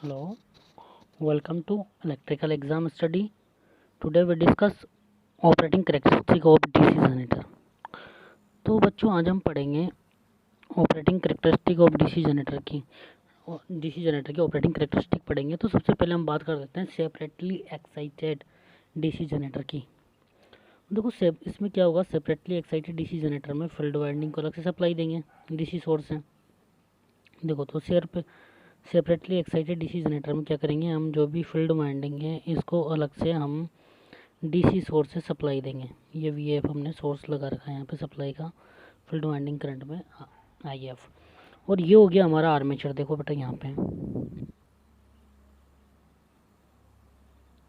Hello, welcome to electrical exam study. Today we discuss operating characteristic of DC generator. तो बच्चों आज हम पढ़ेंगे operating characteristic of DC generator की operating characteristic पढ़ेंगे। तो सबसे पहले हम बात कर देते हैं सेपरेटली एक्साइटेड डीसी जनरेटर की। देखो इसमें क्या होगा, सेपरेटली एक्साइटेड डीसी जनरेटर में फील्ड वाइंडिंग को अलग से सप्लाई देंगे, डीसी सोर्स है। देखो तो सेपरेटली एक्साइटेड डीसी जनरेटर में क्या करेंगे, हम जो भी फील्ड वाइंडिंग है इसको अलग से हम डीसी सोर्स से सप्लाई देंगे। ये वीएफ हमने सोर्स लगा रखा है यहाँ पे सप्लाई का फील्ड वाइंडिंग करंट में आईएफ। और ये हो गया हमारा आर्मेचर। देखो बेटा यहाँ पे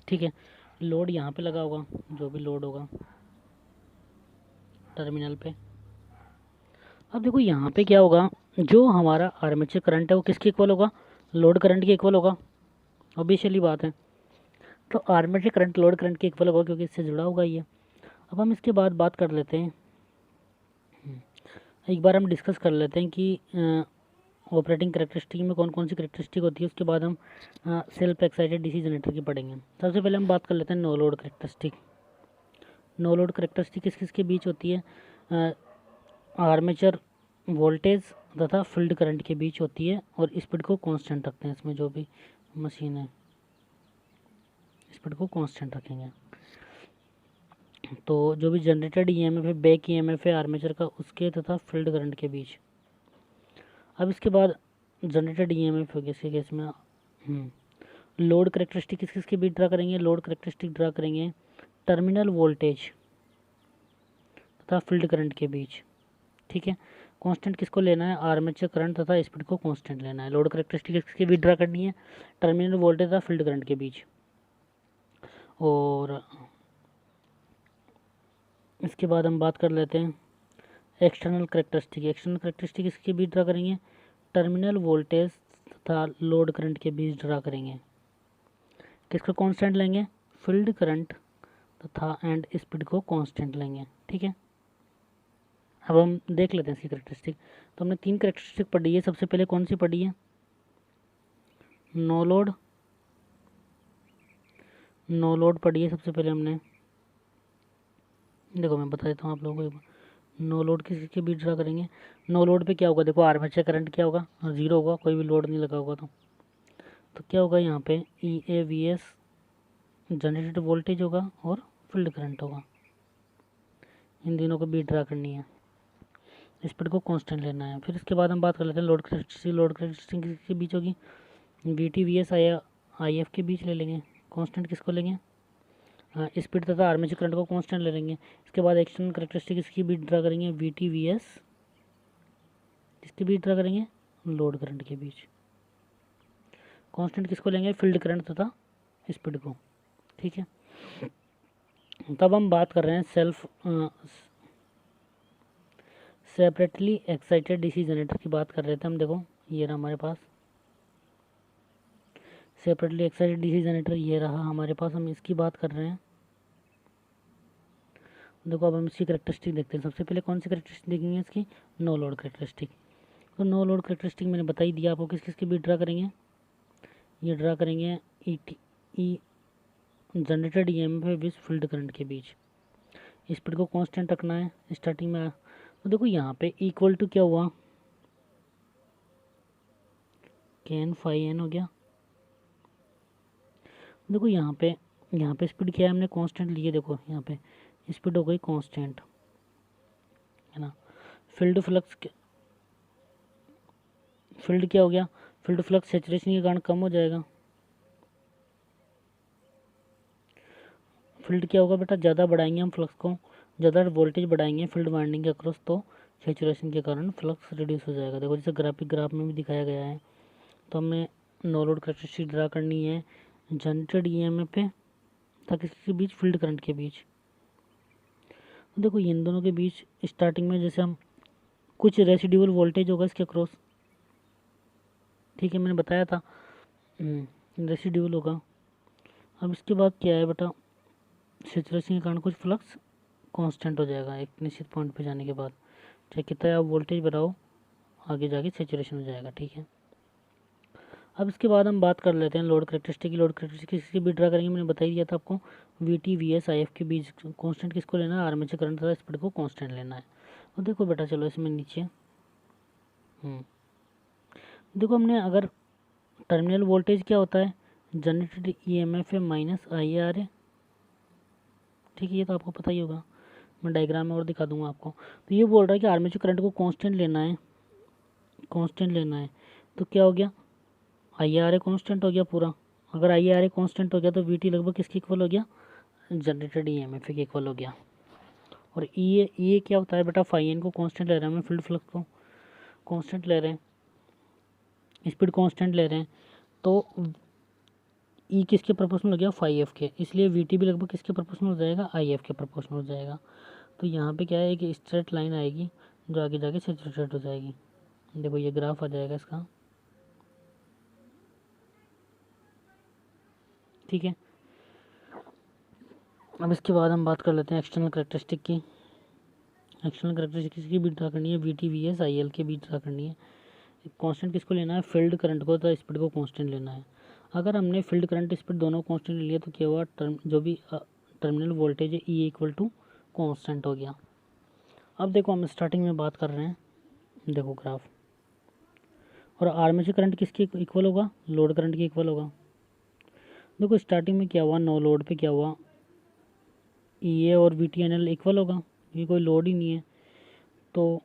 ठीक है, लोड यहाँ पे लगा होगा, जो भी लोड होगा टर्मिनल पे। अब देखो यहाँ पे क्या होगा, जो हमारा आर्मेचर करंट है वो किसके इक्वल होगा, लोड करंट के इक्वल होगा। ऑब्वियसली बात है, तो आर्मेचर करंट लोड करंट के इक्वल होगा क्योंकि इससे जुड़ा होगा ये। अब हम इसके बाद बात कर लेते हैं, एक बार हम डिस्कस कर लेते हैं कि ऑपरेटिंग करेक्टरिस्टिक में कौन कौन सी करेक्टरिस्टिक होती है। उसके बाद हम सेल्फ एक्साइटेड डीसी जनरेटर की पढ़ेंगे। सबसे पहले हम बात कर लेते हैं no load characteristic. No load characteristic किस किस के बीच होती है, आर्मेचर वोल्टेज तथा फील्ड करंट के बीच होती है और स्पीड को कांस्टेंट रखते हैं। इसमें जो भी मशीन है स्पीड को कांस्टेंट रखेंगे। तो जो भी जनरेटेड ईएमएफ है, बैक ईएमएफ है आर्मेचर का, उसके तथा फील्ड करंट के बीच। अब इसके बाद जनरेटेड ईएमएफ हो गया इसके केस में। लोड करेक्टरिस्टिक किस किस के बीच ड्रा करेंगे, लोड करेक्टरिस्टिक ड्रा करेंगे टर्मिनल वोल्टेज तथा फील्ड करंट के बीच। ठीक है, कांस्टेंट किसको लेना है, आर्मेचर करंट तथा स्पीड को कांस्टेंट लेना है। लोड करेक्टरिस्टिक किसके बीच ड्रा करनी है, टर्मिनल वोल्टेज तथा फील्ड करंट के बीच। और इसके बाद हम बात कर लेते हैं एक्सटर्नल करेक्टरिस्टिक। एक्सटर्नल करेक्टरिस्टिक इसके बीच ड्रा करेंगे टर्मिनल वोल्टेज तथा लोड करंट के बीच ड्रा करेंगे। किसको कांस्टेंट लेंगे, फील्ड करंट तथा एंड स्पीड को कांस्टेंट लेंगे। ठीक है, अब हम देख लेते हैं इसकी करेक्टरिस्टिक। तो हमने 3 करेक्टरिस्टिक पढ़ी है। सबसे पहले कौन सी पढ़ी है, नो लोड पढ़ी है सबसे पहले हमने। देखो मैं बता देता हूँ आप लोगों को, नो लोड किसके बीच ड्रा करेंगे। नो लोड पे क्या होगा, देखो आर्मेचर करंट क्या होगा, जीरो होगा, कोई भी लोड नहीं लगा होगा। तो क्या होगा यहाँ पे EAVS जनरेटेड वोल्टेज होगा और फील्ड करंट होगा। इन तीनों को बीच ड्रा करनी है, स्पीड को कांस्टेंट लेना है। फिर इसके बाद हम बात कर लेते हैं लोड करेक्टरिस्टिक। लोड करेक्टरिस्टिक किसके बीच होगी, VTVS IF के बीच ले लेंगे। कांस्टेंट किसको लेंगे, स्पीड तथा आर्मेचर करंट को कांस्टेंट ले लेंगे। इसके बाद एक्सटर्नल करेक्टरिस्टिक इसकी बीच ड्रा करेंगे, VTVS इसके बीच ड्रा करेंगे लोड करंट के बीच। कांस्टेंट किसको लेंगे, फील्ड करंट तथा स्पीड को। ठीक है, तब हम बात कर रहे हैं सेपरेटली एक्साइटेड डीसी जनरेटर की बात कर रहे थे हम। देखो ये रहा हमारे पास सेपरेटली एक्साइटेड डीसी जनरेटर, ये रहा हमारे पास, हम इसकी बात कर रहे हैं। देखो अब हम इसकी करेक्टरिस्टिक देखते हैं। सबसे पहले कौन सी करेक्टरिस्टिक देखेंगे इसकी, नो लोड करेक्टरिस्टिक। तो नो लोड करेक्टरिस्टिक मैंने बता ही दिया आपको, किस किस के बीच ड्रा करेंगे, ये ड्रा करेंगे generated EMF with field current के बीच। स्पीड को कांस्टेंट रखना है स्टार्टिंग में। तो देखो यहाँ पे इक्वल टू क्या हुआ, KN फाई एन हो गया। देखो यहाँ पे स्पीड क्या है, हमने कांस्टेंट लिए। देखो यहाँ पे स्पीड हो गई कांस्टेंट, है ना। फील्ड क्या हो गया, फील्ड फ्लक्स सैचुरेशन के कारण कम हो जाएगा। फील्ड क्या होगा बेटा, ज़्यादा बढ़ाएंगे हम फ्लक्स को, ज़्यादा वोल्टेज बढ़ाएंगे फील्ड वाइंडिंग के अक्रॉस, तो सैचुरेशन के कारण फ्लक्स रिड्यूस हो जाएगा। देखो जैसे ग्राफ में भी दिखाया गया है। तो हमें नो लोड करेक्टरिस्टिक ड्रा करनी है जनरेटेड ईएमएफ पे ताकि इसके बीच फील्ड करंट के बीच। तो देखो इन दोनों के बीच स्टार्टिंग में जैसे हम कुछ रेसिड्यूअल वोल्टेज होगा इसके अक्रॉस। ठीक है, मैंने बताया था रेसिड्यूअल होगा। अब इसके बाद क्या है बेटा, सैचुरेशन के कारण कुछ फ्लक्स कांस्टेंट हो जाएगा एक निश्चित पॉइंट पे जाने के बाद। चाहे कितना आप वोल्टेज बढ़ाओ, आगे जाके सैचुरेशन हो जाएगा। ठीक है, अब इसके बाद हम बात कर लेते हैं लोड करेक्टरिस्टिक की। लोड करेक्टरिस्टिक किसकी बीच ड्रा करेंगे, मैंने बता ही दिया था आपको। We T V S I F के बीच कांस्टेंट किसको लेना है, आर्मेचर करंट तथा स्पीड को कांस्टेंट लेना है। और देखो बेटा चलो इसमें नीचे देखो हमने अगर टर्मिनल वोल्टेज क्या होता है, जनरेटेड ईएमएफ है माइनस आई आर है, ठीक है, ये तो आपको पता ही होगा, मैं डायग्राम में और दिखा दूंगा आपको। तो ये बोल रहा है कि आर्मेचर करंट को कांस्टेंट लेना है, कांस्टेंट लेना है। तो क्या हो गया, आई आर ए कांस्टेंट हो गया पूरा। अगर आई आर ए कांस्टेंट हो गया तो वी टी लगभग किसके इक्वल हो गया, जनरेटेड ई एम एफ के इक्वल हो गया। और ई ए क्या होता है बेटा, फाई एन को कांस्टेंट ले रहे हैं, हमें फील्ड फ्लक्स को कांस्टेंट ले रहे हैं, स्पीड कांस्टेंट ले रहे हैं, तो ई किसके प्रोपोर्शनल हो गया, फाई एफ के, इसलिए वी टी भी लगभग किसके प्रोपोर्शनल हो जाएगा, आई एफ के प्रोपोर्शनल हो जाएगा। तो यहाँ पे क्या है कि स्ट्रेट लाइन आएगी जो आगे जाके सेचुरेटेड हो जाएगी। देखो ये ग्राफ आ जाएगा इसका, ठीक है। अब इसके बाद हम बात कर लेते हैं एक्सटर्नल करेक्टरिस्टिक की। एक्सटर्नल करेक्टरिस्टिक किसकी बीच ड्रा करनी है, we T V S I L के बीच ड्रा करनी है। कांस्टेंट किसको लेना है, फील्ड करंट को, तो स्पीड को कांस्टेंट लेना है। अगर हमने फील्ड करंट स्पीड दोनों कांस्टेंट ले लिया तो क्या हुआ, जो भी टर्मिनल वोल्टेज है ई इक्वल टू कांस्टेंट हो गया। अब देखो हम स्टार्टिंग में बात कर रहे हैं, देखो ग्राफ, और आर्मेचर करंट किसके इक्वल होगा, लोड करंट के इक्वल होगा। देखो स्टार्टिंग में क्या हुआ, नो लोड पे क्या हुआ, ई ए और V T N L equal होगा, ये कोई लोड ही नहीं है। तो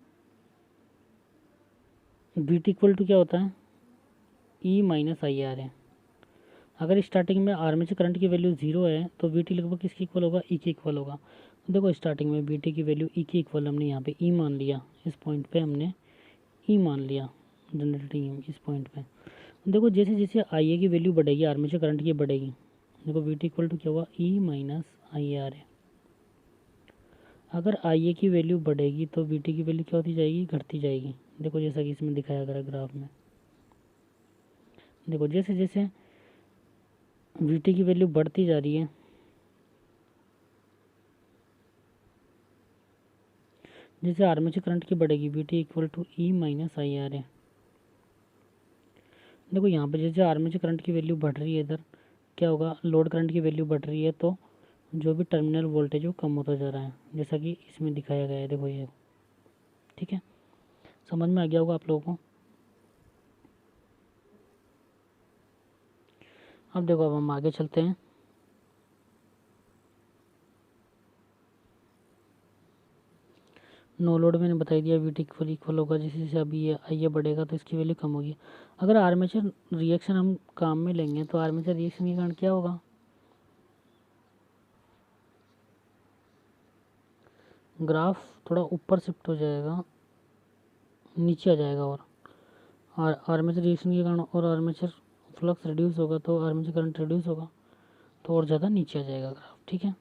वी टी इक्वल टू क्या होता है, ई माइनस आई आर है। अगर स्टार्टिंग में आर्मेचर करंट की वैल्यू जीरो है तो वी टी लगभग किसके इक्वल होगा, ई के इक्वल होगा। तो देखो स्टार्टिंग में वी टी की वैल्यू ई के इक्वल हमने यहाँ पे ई मान लिया, इस पॉइंट पे हमने ई मान लिया, जनरेटिंग इस पॉइंट पे। देखो जैसे जैसे आई ए की वैल्यू बढ़ेगी आर्मेचर करंट की बढ़ेगी। देखो वी टी इक्वल टू क्या हुआ, ई माइनस आई आर है। अगर आई ए की वैल्यू बढ़ेगी तो वी टी की वैल्यू क्या होती जाएगी, घटती जाएगी। देखो जैसा कि इसमें दिखाया गया ग्राफ में, देखो जैसे जैसे वी टी की वैल्यू बढ़ती जा रही है, जैसे आर्मेचर करंट की बढ़ेगी, V T equal to E minus I R है। देखो यहाँ पे जैसे आर्मेचर करंट की वैल्यू बढ़ रही है, इधर क्या होगा, लोड करंट की वैल्यू बढ़ रही है, तो जो भी टर्मिनल वोल्टेज वो कम होता जा रहा है, जैसा कि इसमें दिखाया गया है। देखो ये, ठीक है, समझ में आ गया होगा आप लोगों को। अब देखो अब हम आगे चलते हैं। नो लोड मैंने बता दिया, वी टी इक्वल इक्वल होगा, जैसे जैसे अभी ये आई ए बढ़ेगा तो इसकी वैल्यू कम होगी। अगर आर्मेचर रिएक्शन हम काम में लेंगे तो आर्मेचर रिएक्शन के कारण क्या होगा, ग्राफ थोड़ा ऊपर शिफ्ट हो जाएगा, नीचे आ जाएगा, और आर्मेचर रिएक्शन के कारण और आर्मेचर फ्लक्स रिड्यूस होगा तो आर्मेचर करंट रिड्यूस होगा तो और ज़्यादा नीचे आ जाएगा ग्राफ, ठीक है।